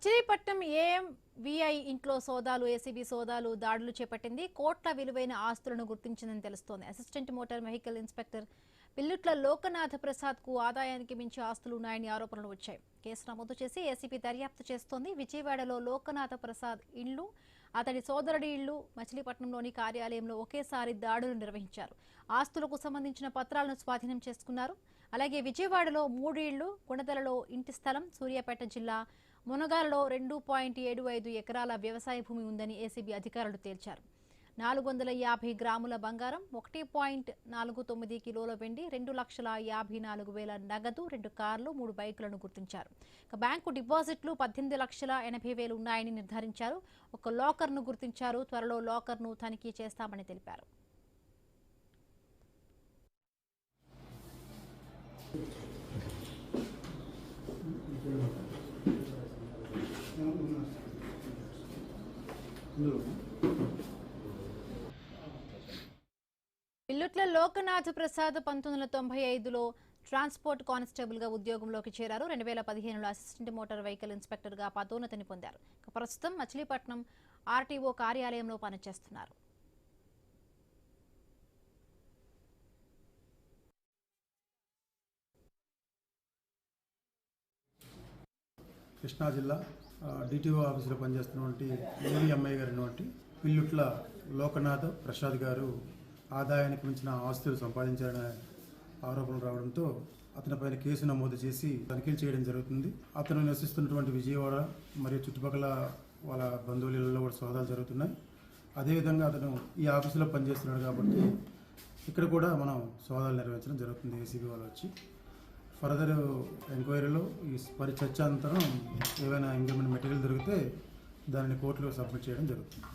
Machilipatnam AMVI ఇంట్లో సోదాలు ACB సోదాలు దాడులు చేపట్టింది. కోట్ల విలువైన ఆస్తులను గుర్తించిందని తెలుస్తోంది. Assistant motor vehicle inspector Pillutla Lokanatha Prasad కు ఆదాయానికి మించి ఆస్తులు ఉన్నాయని ఆరోపణలు వచ్చాయి. కేసు నమోదు చేసి ఏసీబీ దర్యాప్తు చేస్తోంది. విజయవాడలో లోకనాథ ప్రసాద్ ఇళ్లు, అతడి సోదరుడి ఇళ్లు, మచిలీపట్నంలోని కార్యాలయంలో ఒకేసారి దాడులు నిర్వహించారు. ఆస్తులకు సంబంధించిన పత్రాలను స్వాధీనం చేసుకున్నారు. అలాగే విజయవాడలో 3 ఇళ్లు, గుణదలలో ఇంటి స్థలం, సూర్యాపేట జిల్లా మునగాలలో 2.75 ఎకరాల వ్యవసాయ భూమి ఉందని ఏసీబీ అధికారులు తేల్చారు. 450 గ్రాముల బంగారం, 1.49 కిలోల వెండి, 2,54,000 నగదు, 2 కార్లు, 3 బైకులను గుర్తించారు. బ్యాంకు డిపాజిట్లు 18,80,000 ఉన్నాయని నిర్ధారించారు. ఒక లాకర్ను గుర్తించారు. త్వరలో లాకర్ను తనిఖీ చేస్తామని తెలిపారు. పిల్లుట్ల లోకనాథ్ ప్రసాద్ 1995లో ట్రాన్స్పోర్ట్ కానిస్టేబుల్ గా ఉద్యోగంలోకి చేరారు. 2015లో అసిస్టెంట్ మోటార్ వెహికల్ ఇన్స్పెక్టర్ గా పదోన్నతిని పొందారు. ప్రస్తుతం మచిలీపట్నం ఆర్టీఓ కార్యాలయంలో పనిచేస్తున్నారు. కృష్ణా జిల్లా డిటిఓ ఆఫీసులో పనిచేస్తున్నటువంటి ఏవిఎంఐ గారి పిల్లుట్ల లోకనాథ్ ప్రసాద్ గారు ఆదాయానికి మించిన ఆస్తులు సంపాదించారనే ఆరోపణలు రావడంతో అతనిపైన కేసు నమోదు చేసి తనిఖీలు చేయడం జరుగుతుంది. అతను నివసిస్తున్నటువంటి విజయవాడ మరియు చుట్టుపక్కల వాళ్ళ బంధువులలో కూడా సోదాలు జరుగుతున్నాయి. అదేవిధంగా అతను ఈ ఆఫీసులో పనిచేస్తున్నాడు కాబట్టి ఇక్కడ కూడా మనం సోదాలు నిర్వహించడం జరుగుతుంది. ఏసీబీ వాళ్ళు వచ్చి ఫర్దర్ ఎంక్వైరీలో ఈ చర్చాంతరం ఏవైనా ఇంక్రిమెంట్ మెటీరియల్ దొరికితే దానిని కోర్టులో సబ్మిట్ చేయడం జరుగుతుంది.